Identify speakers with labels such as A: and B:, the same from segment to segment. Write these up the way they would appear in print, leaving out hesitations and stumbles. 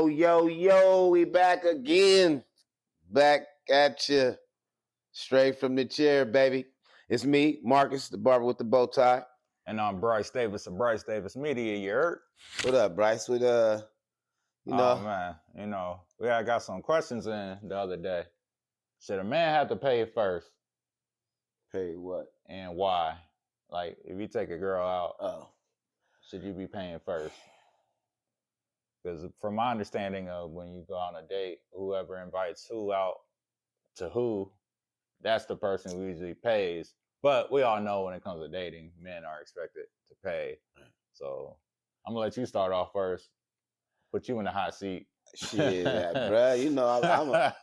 A: Yo, we back again. Back at you. Straight from the chair, baby. It's me, Marcus, the barber with the bow tie.
B: And I'm Brice Davis of Brice Davis Media, you heard?
A: What up, Brice? With
B: Oh man, we got some questions in the other day. Should a man have to pay first?
A: Pay what?
B: And why? Like, if you take a girl out,
A: Oh.
B: should you be paying first? Because from my understanding of when you go on a date, whoever invites who out to who, that's the person who usually pays. But we all know when it comes to dating, men are expected to pay. So I'm gonna let you start off first. Put you in the hot seat.
A: Shit, bruh. You know,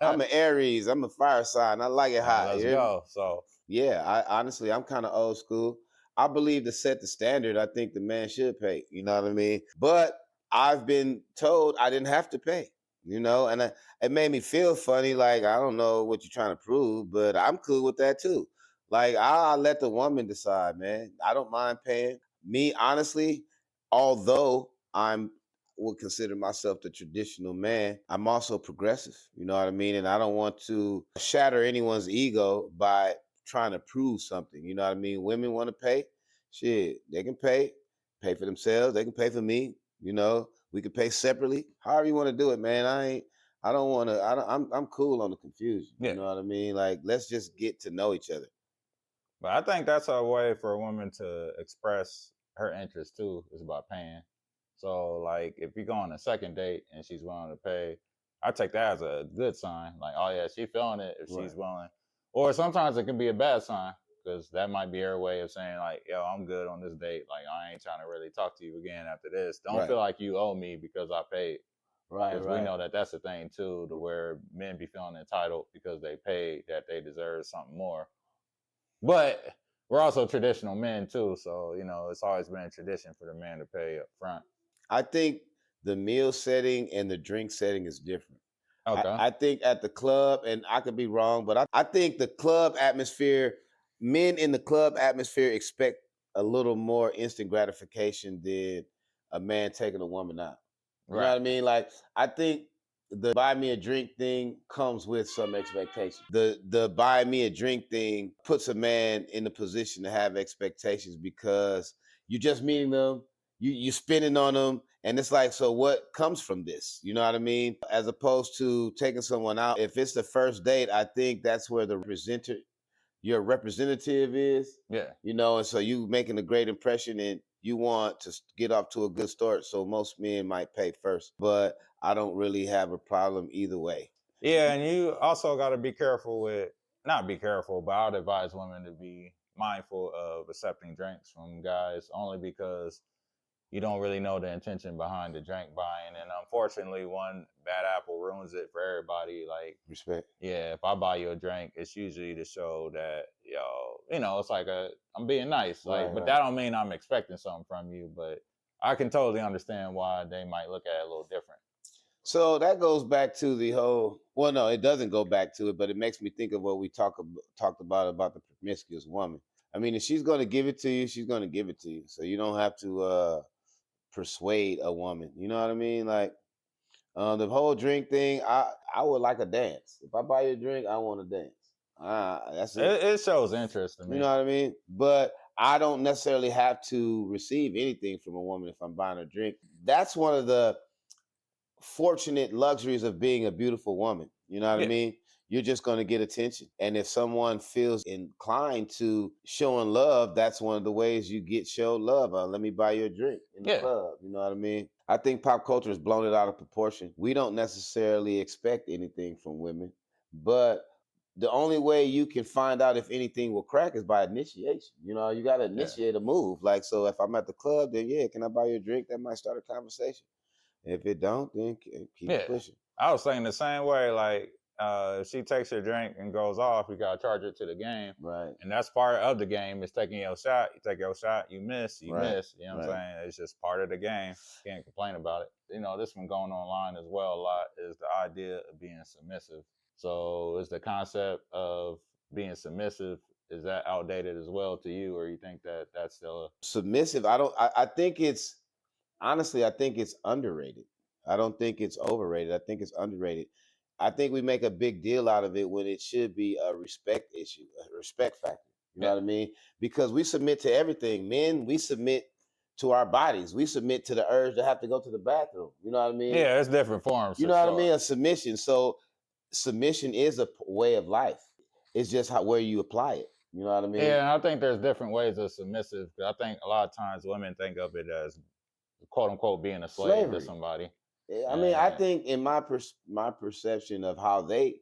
A: I'm an Aries. I'm a fire sign. I like it hot.
B: Let's go. So
A: yeah, honestly, I'm kind of old school. I believe to set the standard, I think the man should pay. You know what I mean? But I've been told I didn't have to pay. You know, and it made me feel funny. Like, I don't know what you're trying to prove, but I'm cool with that too. Like, I'll let the woman decide, man. I don't mind paying. Me, honestly, although I'm would consider myself the traditional man, I'm also progressive. You know what I mean? And I don't want to shatter anyone's ego by trying to prove something. You know what I mean? Women want to pay. Shit, they can pay for themselves. They can pay for me. You know, we can pay separately. However you want to do it, man. I don't want to. I'm cool on the confusion.
B: Yeah.
A: You know what I mean? Like, let's just get to know each other.
B: But I think that's a way for a woman to express her interest too, is by paying. So, like, if you go on a second date and she's willing to pay, I take that as a good sign. Like, oh yeah, she feeling it if she's willing. Or sometimes it can be a bad sign, because that might be her way of saying, like, yo, I'm good on this date. Like, I ain't trying to really talk to you again after this. Don't feel like you owe me because I paid.
A: Right.
B: Because we know that that's the thing too, to where men be feeling entitled because they paid, that they deserve something more. But we're also traditional men too, so it's always been a tradition for the man to pay up front.
A: I think the meal setting and the drink setting is different.
B: Okay.
A: I think at the club, and I could be wrong, but I think the club atmosphere, men in the club atmosphere expect a little more instant gratification than a man taking a woman out. You know what I mean? Like, I think the buy me a drink thing comes with some expectation. The buy me a drink thing puts a man in a position to have expectations because you're just meeting them, you spending on them, and it's like, so what comes from this? You know what I mean? As opposed to taking someone out. If it's the first date, I think that's where your representative is.
B: Yeah.
A: You know, and so you making a great impression and you want to get off to a good start. So most men might pay first, but I don't really have a problem either way.
B: Yeah, and you also got to be careful with, not be careful, but I'd advise women to be mindful of accepting drinks from guys, only because you don't really know the intention behind the drink buying. And unfortunately, one bad apple ruins it for everybody. Like,
A: respect.
B: Yeah, if I buy you a drink, it's usually to show that, it's like I'm being nice. Like, but that don't mean I'm expecting something from you. But I can totally understand why they might look at it a little different.
A: So that goes back to the whole. Well, no, it doesn't go back to it, but it makes me think of what we talked about the promiscuous woman. I mean, if she's going to give it to you, she's going to give it to you. So you don't have to persuade a woman. You know what I mean? Like, the whole drink thing, I would like a dance. If I buy you a drink, I want to dance. That's it.
B: It shows interest to me.
A: You know what I mean? But I don't necessarily have to receive anything from a woman if I'm buying a drink. That's one of the fortunate luxuries of being a beautiful woman. You know what I mean? You're just going to get attention. And if someone feels inclined to showing love, that's one of the ways you get showed love. Let me buy you a drink in the club. You know what I mean? I think pop culture has blown it out of proportion. We don't necessarily expect anything from women, but the only way you can find out if anything will crack is by initiation. You know, you got to initiate a move. Like, so if I'm at the club, then can I buy you a drink? That might start a conversation. If it don't, then keep pushing.
B: I was saying the same way. Like, if she takes her drink and goes off, you gotta charge it to the game.
A: Right.
B: And that's part of the game, is taking your shot. You take your shot, you miss, you miss. You know what I'm saying? It's just part of the game. Can't complain about it. This one going online as well a lot is the idea of being submissive. So is the concept of being submissive, is that outdated as well to you, or you think that that's still
A: submissive? I think it's, honestly, I think it's underrated. I don't think it's overrated. I think it's underrated. I think we make a big deal out of it when it should be a respect issue, a respect factor. You know
B: Yeah.
A: what I mean? Because we submit to everything. Men, we submit to our bodies. We submit to the urge to have to go to the bathroom. You know what I mean?
B: Yeah, it's different forms
A: You
B: for
A: know what I mean?
B: sure.
A: A submission. So submission is a way of life. It's just how where you apply it. You know what I mean?
B: Yeah, and I think there's different ways of submissive. 'Cause I think a lot of times women think of it as quote unquote being a slave to
A: Slavery.
B: somebody.
A: I mean, I
B: And
A: think in my perception of how they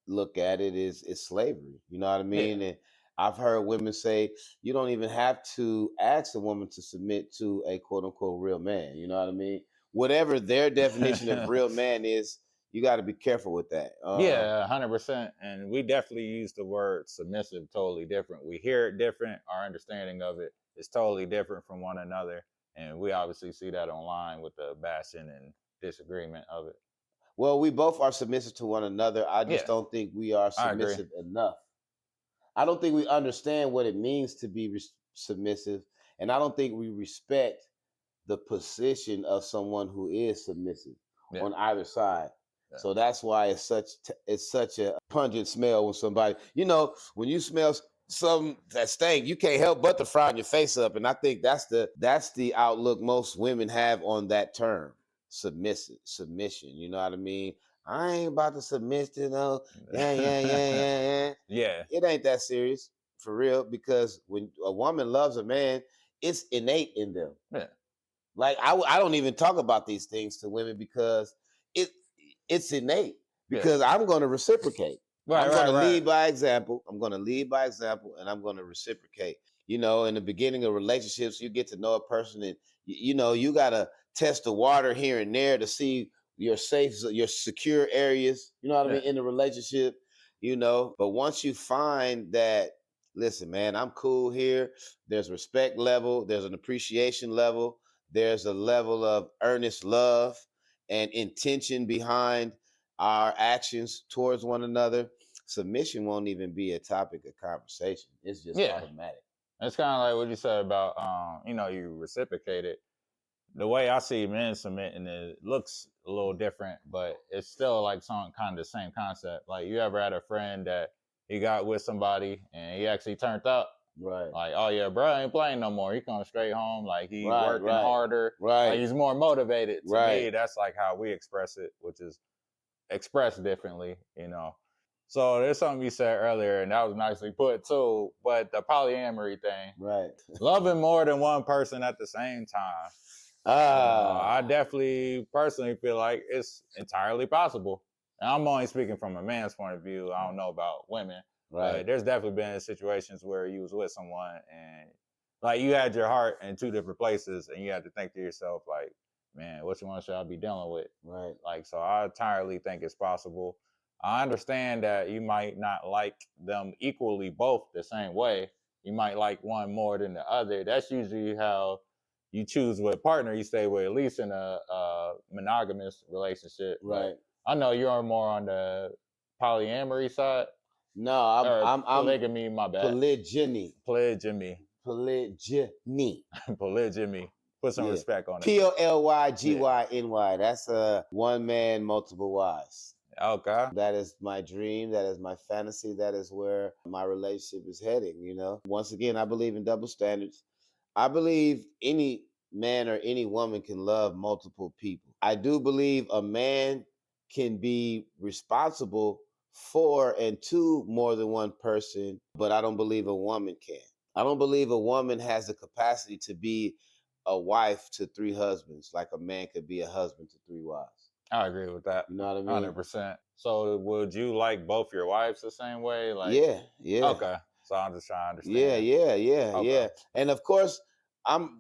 A: look at it is slavery. You know what I
B: yeah.
A: mean? And I've heard women say you don't even have to ask a woman to submit to a quote unquote real man. You know what I mean? Whatever their definition of real man is, you got to be careful with that.
B: Yeah, 100%. And we definitely use the word submissive totally different. We hear it different. Our understanding of it is totally different from one another. And we obviously see that online with the bashing and disagreement of it.
A: Well, we both are submissive to one another. I just
B: Yeah,
A: don't think we are
B: I agree.
A: submissive enough. I don't think we understand what it means to be submissive, and I don't think we respect the position of someone who is submissive
B: Yeah.
A: on either side.
B: Yeah.
A: So that's why it's such a pungent smell when somebody, when you smell something that stink, you can't help but to frown your face up. And I think that's the outlook most women have on that term, submission. You know what I mean? I ain't about to submit to no, yeah.
B: Yeah.
A: It ain't that serious for real, because when a woman loves a man, it's innate in them.
B: Yeah.
A: Like I don't even talk about these things to women because it it's innate.
B: Yeah.
A: Because I'm going to reciprocate.
B: Right,
A: I'm going to
B: right.
A: lead by example. I'm going to lead by example, and I'm going to reciprocate. In the beginning of relationships, you get to know a person, and you got to test the water here and there to see your safe, your secure areas. You know what I
B: Yeah.
A: mean, in the relationship. But once you find that, listen, man, I'm cool here. There's respect level. There's an appreciation level. There's a level of earnest love and intention behind our actions towards one another. Submission won't even be a topic of conversation. It's just
B: Yeah.
A: automatic.
B: It's kind of like what you said about, you reciprocate it. The way I see men submitting it looks a little different, but it's still like some kind of the same concept. Like, you ever had a friend that he got with somebody and he actually turned up?
A: Right.
B: Like, oh yeah, bro, ain't playing no more. He coming straight home. Like, he
A: Right,
B: working harder.
A: right,
B: Like, he's more motivated. To me,
A: right.
B: that's like how we express it, which is expressed differently. So there's something you said earlier, and that was nicely put too. But the polyamory thing,
A: Right.
B: loving more than one person at the same time. I definitely personally feel like it's entirely possible. And I'm only speaking from a man's point of view. I don't know about women.
A: Right.
B: But there's definitely been situations where you was with someone and like you had your heart in two different places and you had to think to yourself like, man, which one should I be dealing with?
A: Right.
B: Like, so I entirely think it's possible. I understand that you might not like them equally both the same way. You might like one more than the other. That's usually how you choose what partner you stay with, at least in a monogamous relationship.
A: Right.
B: But I know you're more on the polyamory side.
A: No, I'm
B: polygamy. My bad.
A: polygyny.
B: Polygyny.
A: Polygyny.
B: Polygyny. Put some respect on it.
A: Polygyny. That's a one man, multiple wives.
B: Okay.
A: That is my dream. That is my fantasy. That is where my relationship is heading. Once again, I believe in double standards. I believe any man or any woman can love multiple people. I do believe a man can be responsible for and to more than one person, but I don't believe a woman can. I don't believe a woman has the capacity to be a wife to three husbands like a man could be a husband to three wives.
B: I agree with that.
A: You know what I mean?
B: 100%. So would you like both your wives the same way? Like,
A: yeah.
B: Okay. So I'm just trying to understand.
A: Yeah. And of course,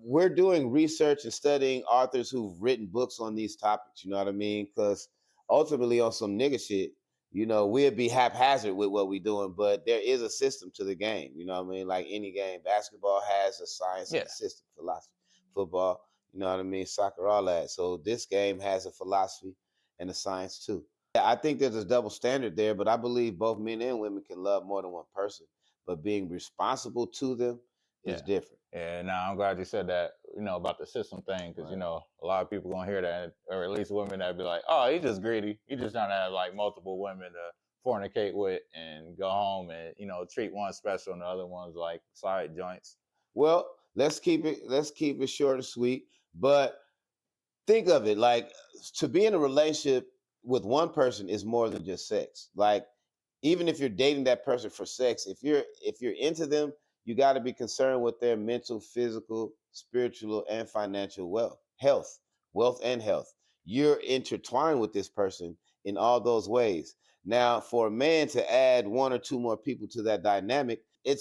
A: we're doing research and studying authors who've written books on these topics. You know what I mean? Because ultimately, on some nigga shit, we'd be haphazard with what we're doing, but there is a system to the game. You know what I mean? Like any game, basketball has a science and a system, philosophy. Football, you know what I mean? Soccer, all that. So this game has a philosophy and a science too. I think there's a double standard there, but I believe both men and women can love more than one person. But being responsible to them, is different.
B: Yeah, now I'm glad you said that, about the system thing, because, a lot of people going to hear that, or at least women that be like, oh, he's just greedy. He just trying to have, like, multiple women to fornicate with and go home and, treat one special and the other one's, like, side joints.
A: Well, let's keep it short and sweet. But think of it like, to be in a relationship with one person is more than just sex. Like, even if you're dating that person for sex, if you're into them, you got to be concerned with their mental, physical, spiritual, and financial wealth and health. You're intertwined with this person in all those ways. Now, for a man to add one or two more people to that dynamic, it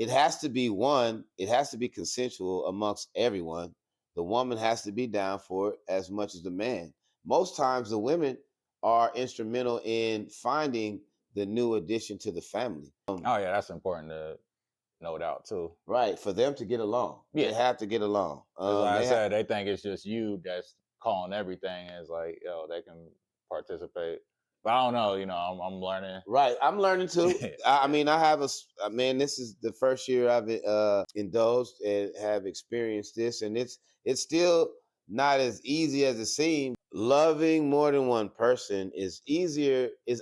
A: has to be consensual amongst everyone. The woman has to be down for it as much as the man. Most times the women are instrumental in finding the new addition to the family.
B: Oh yeah, that's important to note out too.
A: Right, for them to get along. Yeah. They have to get along.
B: Like I said, they think it's just you that's calling everything. It's like, they can participate. But I don't know, I'm learning.
A: Right, I'm learning too. I mean, this is the first year I've indulged and have experienced this, and it's still not as easy as it seems. Loving more than one person is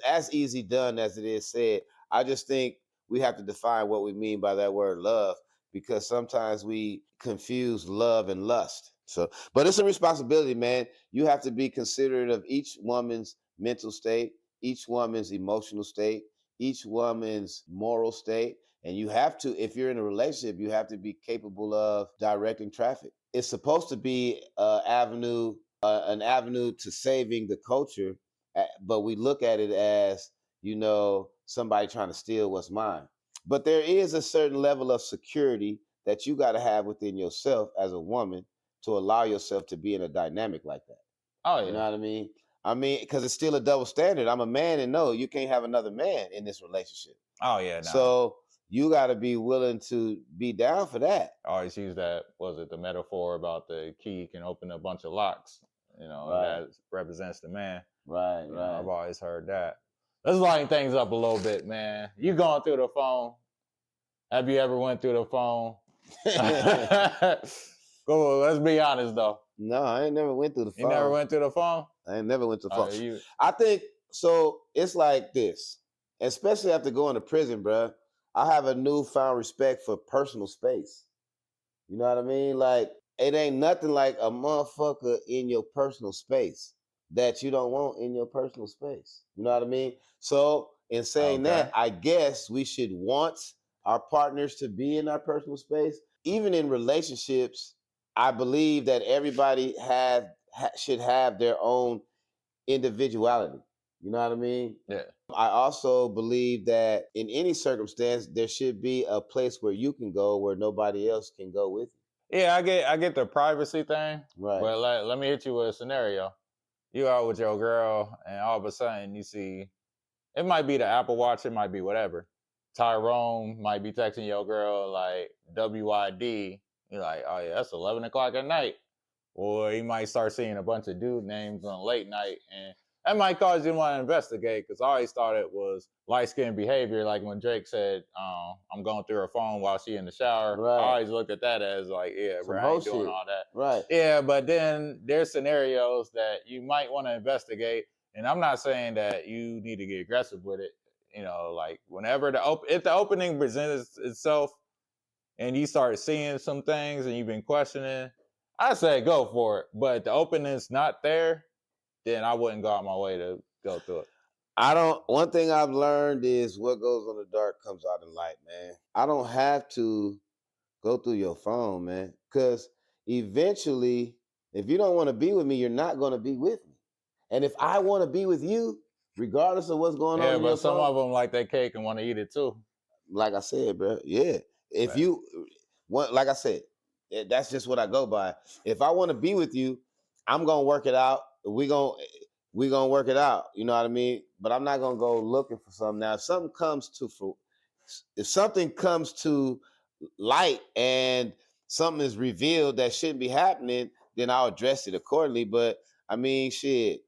A: as easy done as it is said. I just think we have to define what we mean by that word love, because sometimes we confuse love and lust. So, but it's a responsibility, man. You have to be considerate of each woman's mental state, each woman's emotional state, each woman's moral state. And you have to, if you're in a relationship, you have to be capable of directing traffic. It's supposed to be an avenue to saving the culture, but we look at it as, somebody trying to steal what's mine. But there is a certain level of security that you got to have within yourself as a woman to allow yourself to be in a dynamic like that.
B: Oh yeah.
A: You know what I mean? Because it's still a double standard. I'm a man, and no, you can't have another man in this relationship.
B: Oh yeah. No.
A: So you got to be willing to be down for that.
B: I always use that. Was it the metaphor about the key can open a bunch of locks?
A: Right.
B: And that represents the man.
A: Right.
B: I've always heard that. Let's lighten things up a little bit, man. You going through the phone? Have you ever went through the phone? Go on, let's be honest though.
A: No, I ain't never went through the phone.
B: You never went through the phone?
A: I ain't never went through the phone. I think so. It's like this, especially after going to prison, bro. I have a newfound respect for personal space. You know what I mean? Like, it ain't nothing like a motherfucker in your personal space that you don't want in your personal space. You know what I mean? So, in saying that, I guess we should want our partners to be in our personal space. Even in relationships, I believe that everybody should have their own individuality. You know what I mean?
B: Yeah.
A: I also believe that in any circumstance, there should be a place where you can go where nobody else can go with you.
B: Yeah, I get the privacy thing.
A: Right.
B: But let me hit you with a scenario. You out with your girl, and all of a sudden you see, it might be the Apple Watch, it might be whatever. Tyrone might be texting your girl like WID. You're like, oh yeah, that's 11 o'clock at night. Or you might start seeing a bunch of dude names on late night, and that might cause you to want to investigate, because I always thought it was light-skinned behavior. Like when Drake said, I'm going through her phone while she in the shower.
A: Right.
B: I always looked at that as like, yeah, bro, I ain't doing all that.
A: Right.
B: Yeah, but then there's scenarios that you might want to investigate, and I'm not saying that you need to get aggressive with it. Like whenever if the opening presents itself and you start seeing some things and you've been questioning, I say go for it. But if the opening's not there, then I wouldn't go out my way to go through it.
A: One thing I've learned is what goes on the dark comes out in light, man. I don't have to go through your phone, man. Because eventually, if you don't want to be with me, you're not going to be with me. And if I want to be with you, regardless of what's going on in your phone.
B: Yeah, but some of them like that cake and want to eat it too.
A: Like I said, bro. Yeah. If you want, like I said, that's just what I go by. If I want to be with you, I'm going to work it out. We're going to work it out. You know what I mean? But I'm not going to go looking for something. Now, if something comes to light and something is revealed that shouldn't be happening, then I'll address it accordingly. But I mean, shit,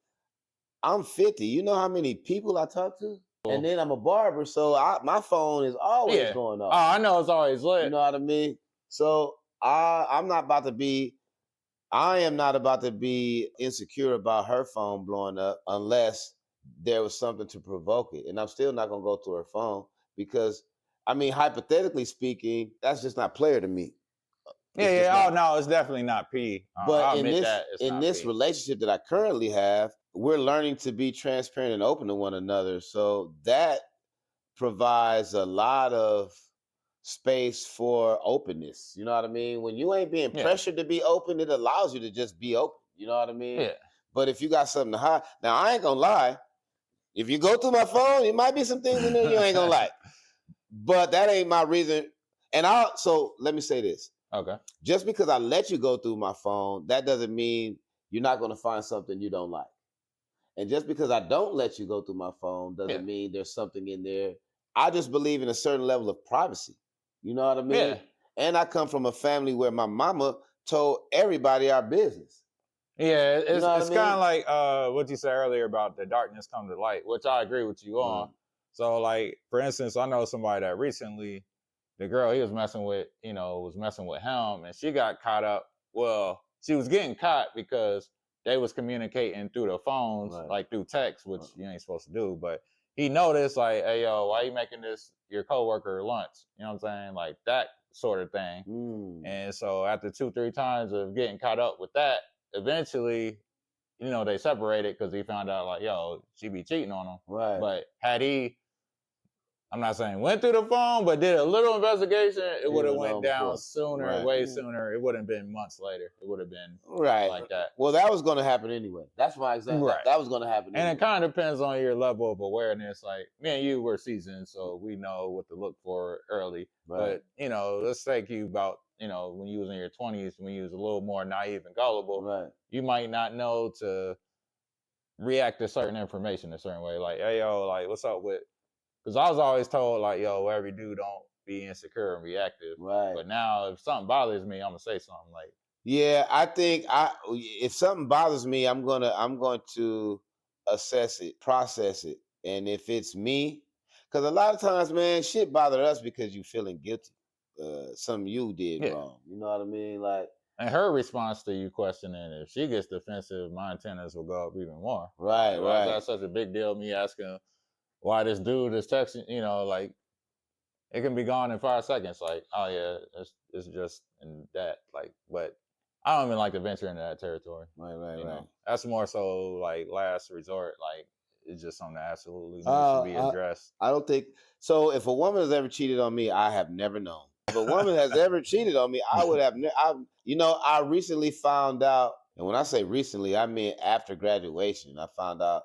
A: I'm 50. You know how many people I talk to? And then I'm a barber, so my phone is always going off.
B: Oh, I know it's always lit.
A: You know what I mean? So I am not about to be insecure about her phone blowing up unless there was something to provoke it. And I'm still not gonna go to her phone because I mean, hypothetically speaking, that's just not player to me.
B: Yeah,
A: It's just
B: yeah. Oh
A: not.
B: no, it's definitely not P.
A: But
B: I'll admit that it's
A: in
B: not
A: this
B: P.
A: relationship that I currently have, we're learning to be transparent and open to one another. So that provides a lot of space for openness. You know what I mean? When you ain't being
B: Yeah,
A: pressured to be open, it allows you to just be open. You know what I mean?
B: yeah.
A: But if you got something to hide, now I ain't gonna lie. If you go through my phone, it might be some things in there you ain't gonna like. But that ain't my reason. So let me say this.
B: Okay.
A: Just because I let you go through my phone, that doesn't mean you're not gonna find something you don't like. And just because I don't let you go through my phone
B: Yeah.
A: doesn't mean there's something in there. I just believe in a certain level of privacy. You know what I mean?
B: Yeah.
A: And I come from a family where my mama told everybody our business.
B: Yeah,
A: You know what I
B: it's kind of
A: mean?
B: like what you said earlier about the darkness come to light, which I agree with you on.
A: Mm.
B: So, like for instance, I know somebody that recently, the girl he was messing with, was messing with him, and she got caught up. Well, she was getting caught because they was communicating through the phones,
A: Right.
B: like through text, which you ain't supposed to do. But he noticed, like, hey yo, why you making this your coworker lunch? You know what I'm saying? Like that sort of thing.
A: Mm.
B: And so after 2-3 times of getting caught up with that, eventually, they separated because he found out like, yo, she be cheating on him.
A: Right.
B: But had he, I'm not saying went through the phone, but did a little investigation, it would have went down sooner,
A: Right.
B: way sooner. It wouldn't have been months later. It would have been
A: Right.
B: like that.
A: Well, that was going to happen anyway. That's my example.
B: Right.
A: That was going to happen
B: And
A: anyway.
B: it kind of depends on your level of awareness. Like me and you were seasoned, so we know what to look for early.
A: Right.
B: But let's take you about when you was in your 20s, when you was a little more naive and gullible.
A: Right.
B: You might not know to react to certain information a certain way. Like, hey yo, like what's up with? Because I was always told like, yo, whatever you do, don't be insecure and reactive.
A: Right.
B: But now, if something bothers me, I'm gonna say something like.
A: Yeah, I think if something bothers me, I'm going to assess it, process it. And if it's me, cuz a lot of times, man, shit bother us because you feeling guilty. Something you did
B: Yeah.
A: wrong. You know what I mean? Like,
B: And her response to you questioning, if she gets defensive, my antennas will go up even more.
A: right,
B: Like, why is
A: right.
B: that such a big deal? Me asking why this dude is texting, like it can be gone in 5 seconds. Like, oh yeah, it's just in that. Like, but I don't even like to venture into that territory.
A: Right.
B: That's more so like last resort. Like, it's just something that absolutely needs to be addressed.
A: I don't think so. If a woman has ever cheated on me, I have never known. If a woman has ever cheated on me, I would have. I recently found out, and when I say recently, I mean after graduation. I found out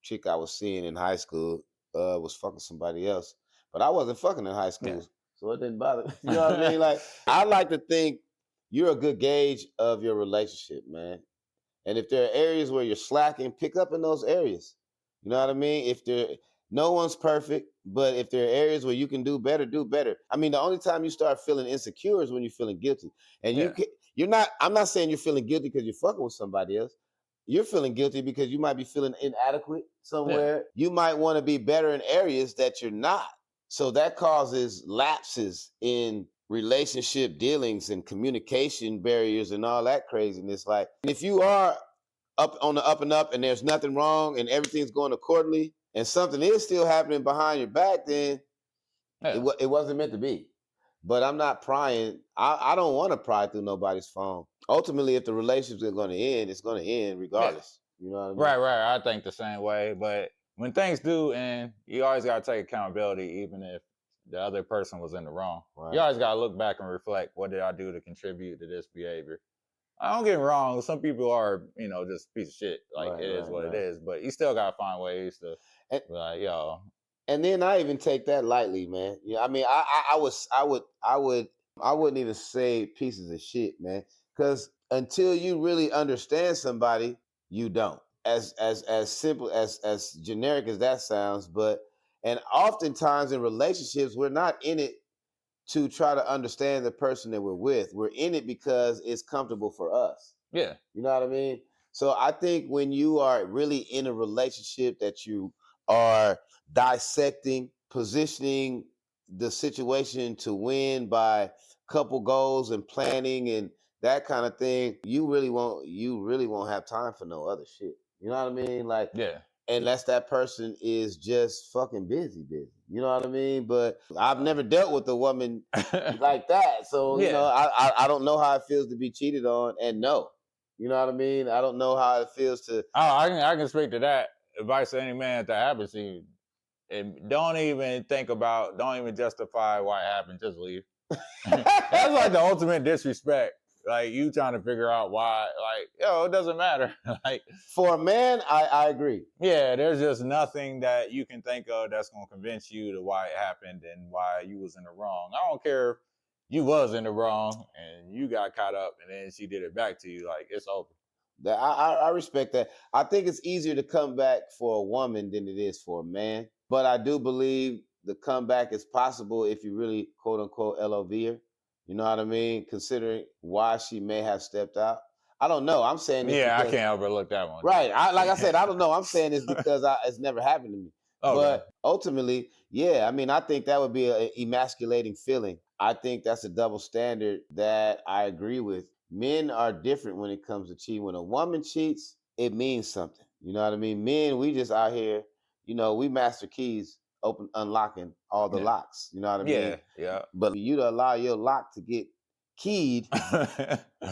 A: chick I was seeing in high school was fucking somebody else, but I wasn't fucking in high school, so it didn't bother me. You know what I mean? Like, I like to think you're a good gauge of your relationship, man. And if there are areas where you're slacking, pick up in those areas. You know what I mean? No one's perfect, but if there are areas where you can do better, do better. I mean, the only time you start feeling insecure is when you're feeling guilty. And you're not. I'm not saying you're feeling guilty because you're fucking with somebody else. You're feeling guilty because you might be feeling inadequate somewhere. You might want to be better in areas that you're not. So that causes lapses in relationship dealings and communication barriers and all that craziness. Like, if you are up on the up and up and there's nothing wrong and everything's going accordingly and something is still happening behind your back, then it wasn't meant to be. But I'm not prying. I don't want to pry through nobody's phone. Ultimately, if the relationship is going to end, it's going to end regardless. You know what I mean?
B: Right. I think the same way. But when things do end, you always got to take accountability, even if the other person was in the wrong.
A: Right.
B: You always got to look back and reflect, what did I do to contribute to this behavior? I don't get me wrong. Some people are, just a piece of shit. Like, it is what it is. But you still got to find ways to be like, yo.
A: And then I even take that lightly, man. Yeah, I mean, I wouldn't even say pieces of shit, man. Because until you really understand somebody, you don't. As simple as generic as that sounds, and oftentimes in relationships, we're not in it to try to understand the person that we're with. We're in it because it's comfortable for us.
B: Yeah.
A: You know what I mean? So I think when you are really in a relationship that you are dissecting, positioning the situation to win by couple goals and planning and that kind of thing, you really won't have time for no other shit. You know what I mean? Like,
B: Yeah.
A: unless that person is just fucking busy. You know what I mean? But I've never dealt with a woman like that, so you know,
B: Yeah.
A: I don't know how it feels to be cheated on, and no, you know what I mean. I don't know how it feels to.
B: Oh, I can speak to that. Advice to any man that happens to you. And don't even justify why it happened. Just leave. That's like the ultimate disrespect. Like you trying to figure out why. Like, it doesn't matter. Like,
A: for a man, I agree.
B: Yeah, there's just nothing that you can think of that's gonna convince you to why it happened and why you was in the wrong. I don't care if you was in the wrong and you got caught up and then she did it back to you. Like, it's over.
A: That I respect that. I think it's easier to come back for a woman than it is for a man. But I do believe the comeback is possible if you really quote unquote LOV her. You know what I mean? Considering why she may have stepped out. I don't know. I'm saying this
B: Yeah, I
A: because
B: can't overlook that one.
A: right. Like I said, I don't know. I'm saying this because it's never happened to me.
B: Okay.
A: But ultimately, yeah, I mean, I think that would be an emasculating feeling. I think that's a double standard that I agree with. Men are different when it comes to cheating. When a woman cheats, it means something. You know what I mean? Men, we just out here, you know, we master keys, unlocking all the
B: Yeah.
A: locks. You know what I mean?
B: Yeah.
A: But you to allow your lock to get keyed,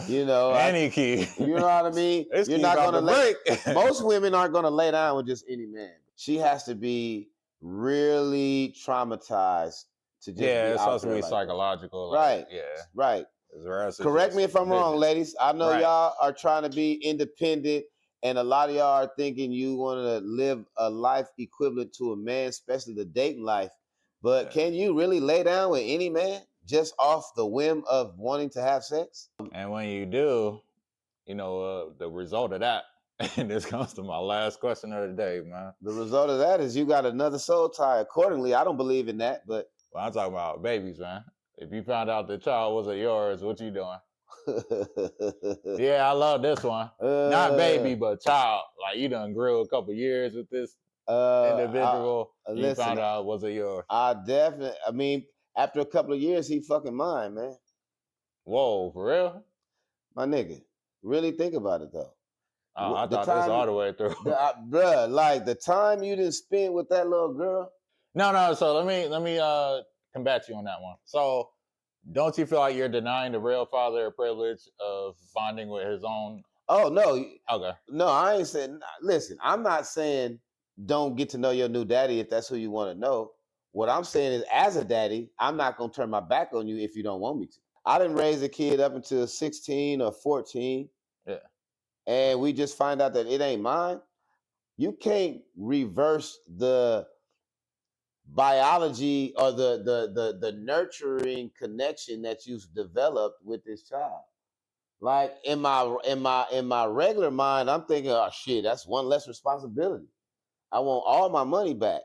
A: you know,
B: any key.
A: You know what I mean?
B: This
A: You're
B: key
A: not
B: about
A: gonna
B: to break.
A: most women aren't gonna lay down with just any man. She has to be really traumatized to just
B: Yeah,
A: be
B: it's
A: out
B: supposed to
A: there
B: be
A: like
B: psychological.
A: that. Right.
B: Like, yeah.
A: Right.
B: The rest is
A: Correct
B: just
A: me if I'm wrong,
B: business.
A: ladies. I know
B: Right.
A: y'all are trying to be independent, and a lot of y'all are thinking you want to live a life equivalent to a man, especially the dating life. But can you really lay down with any man just off the whim of wanting to have sex?
B: And when you do, the result of that, and this comes to my last question of the day, man.
A: The result of that is you got another soul tie. Accordingly, I don't believe in that, but
B: I'm talking about babies, man. If you found out the child wasn't yours, what you doing? Yeah, I love this one. Not baby, but child. Like, you done grew a couple years with this individual. You found out it wasn't yours.
A: I mean, after a couple of years, he fucking mine, man.
B: Whoa, for real?
A: My nigga. Really think about it, though.
B: I thought this all the way through.
A: Bruh, like the time you didn't spend with that little girl.
B: No. So let me combat you on that one. So don't you feel like you're denying the real father privilege of bonding with his own?
A: Oh no.
B: Okay.
A: No, I ain't saying. Listen, I'm not saying don't get to know your new daddy if that's who you want to know. What I'm saying is, as a daddy, I'm not gonna turn my back on you if you don't want me to. I didn't raise a kid up until 16 or 14.
B: Yeah.
A: And we just find out that it ain't mine. You can't reverse the biology or the nurturing connection that you've developed with this child. Like in my regular mind, I'm thinking, oh shit, that's one less responsibility. I want all my money back.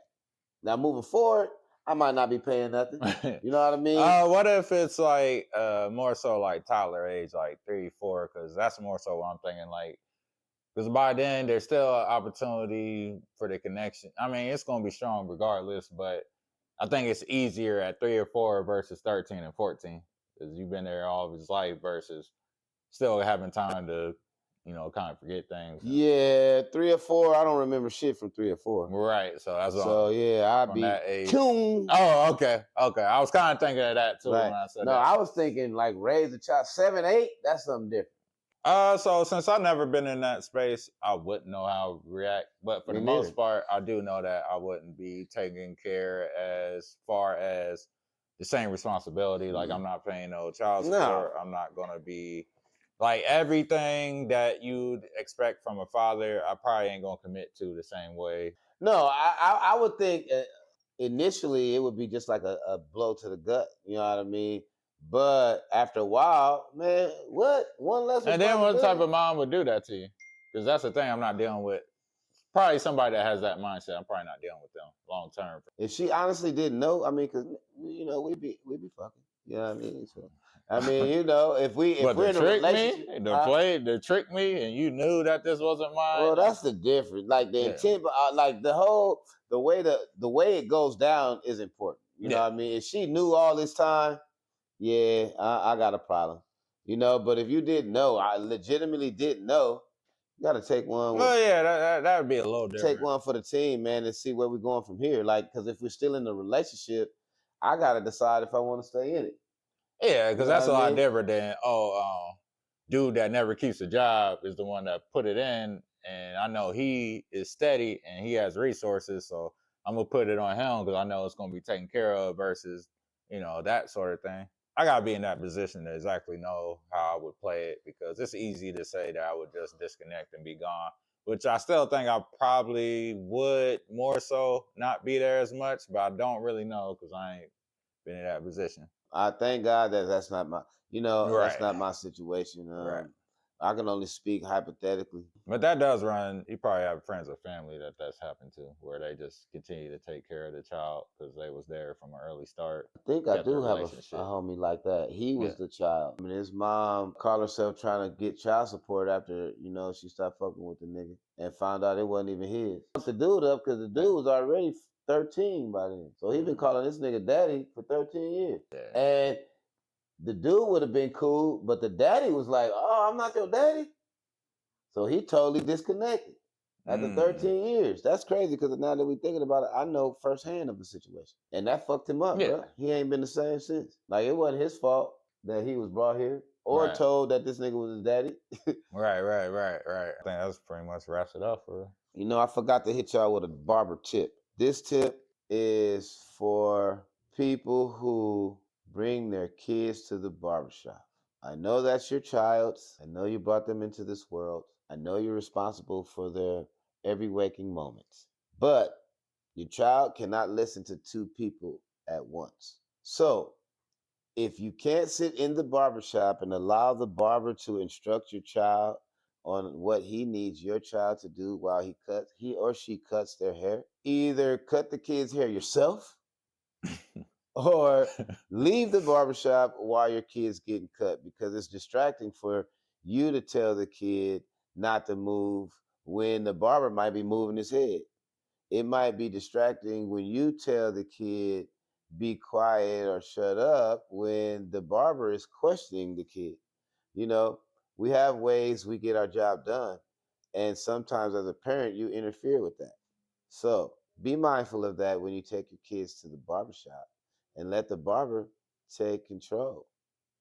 A: Now moving forward, I might not be paying nothing. You know what I mean?
B: What if it's like more so like toddler age, like 3, 4? Because that's more so what I'm thinking. Like, because by then there's still an opportunity for the connection. I mean, it's gonna be strong regardless, but I think it's easier at 3 or 4 versus 13 and 14 because you've been there all of his life versus still having time to, kind of forget things.
A: Yeah, 3 or 4. I don't remember shit from 3 or 4.
B: Right. So that's
A: I'd be
B: that age.
A: tuned.
B: Oh, okay. I was kind of thinking of that too when I said that.
A: I was thinking like raise a child 7, 8. That's something different.
B: So since I've never been in that space, I wouldn't know how to react. But for the most part, I do know that I wouldn't be taking care as far as the same responsibility. Like, I'm not paying no child support. I'm not gonna be like everything that you'd expect from a father. I probably ain't gonna commit to the same way.
A: No, I would think initially it would be just like a blow to the gut. You know what I mean? But after a while, man, what? One less.
B: And then what type of mom would do that to you? Because that's the thing I'm not dealing with. Probably somebody that has that mindset. I'm probably not dealing with them long term.
A: If she honestly didn't know, I mean, because we'd be fucking. You know what I mean? So, I mean, if we're in a relationship,
B: to trick me, and you knew that this wasn't mine.
A: Well, that's the difference. Like the intent, but like the way it goes down is important. You know what I mean? If she knew all this time, yeah, I got a problem. You know, but if you didn't know, I legitimately didn't know, you got to
B: Well, yeah, that would be a little
A: take
B: different.
A: one for the team, man, and see where we're going from here. Like, because if we're still in the relationship, I got to decide if I want to stay in it.
B: Yeah,
A: You
B: because
A: know what
B: that's
A: I
B: a lot
A: mean?
B: different than dude that never keeps a job is the one that put it in, and I know he is steady and he has resources, so I'm gonna put it on him because I know it's gonna be taken care of versus that sort of thing. I gotta be in that position to exactly know how I would play it because it's easy to say that I would just disconnect and be gone, which I still think I probably would more so not be there as much, but I don't really know because I ain't been in that position.
A: I thank God that that's not my, that's
B: Right.
A: not my situation.
B: Right.
A: I can only speak hypothetically.
B: But that does run. You probably have friends or family that's happened to, where they just continue to take care of the child because they was there from an early start,
A: I think I
B: kept the
A: do have a
B: relationship.
A: homie like that. He
B: Yeah.
A: was the child. I mean, his mom called herself trying to get child support after, she stopped fucking with the nigga and found out it wasn't even his. Put the dude up because the dude was already 13 by then. So he been calling this nigga daddy for 13 years.
B: Yeah.
A: And the dude would have been cool, but the daddy was like, "Oh, I'm not your daddy." So he totally disconnected after
B: Mm.
A: 13 years. That's crazy because now that we thinking about it, I know firsthand of the situation. And that fucked him up,
B: Yeah.
A: bro. He ain't been the same since. Like, it wasn't his fault that he was brought here or
B: Right.
A: told that this nigga was his daddy.
B: Right. I think that's pretty much wraps it up for.
A: I forgot to hit y'all with a barber tip. This tip is for people who bring their kids to the barbershop. I know that's your child's. I know you brought them into this world. I know you're responsible for their every waking moments. But your child cannot listen to two people at once. So, if you can't sit in the barbershop and allow the barber to instruct your child on what he needs your child to do while he or she cuts their hair, either cut the kid's hair yourself or leave the barbershop while your kid's getting cut because it's distracting for you to tell the kid not to move when the barber might be moving his head. It might be distracting when you tell the kid be quiet or shut up when the barber is questioning the kid. You know, we have ways we get our job done, and sometimes as a parent you interfere with that. So be mindful of that when you take your kids to the barbershop and let the barber take control.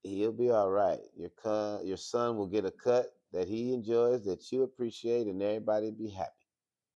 A: He'll be all right. Your son will get a cut that he enjoys, that you appreciate, and everybody be happy.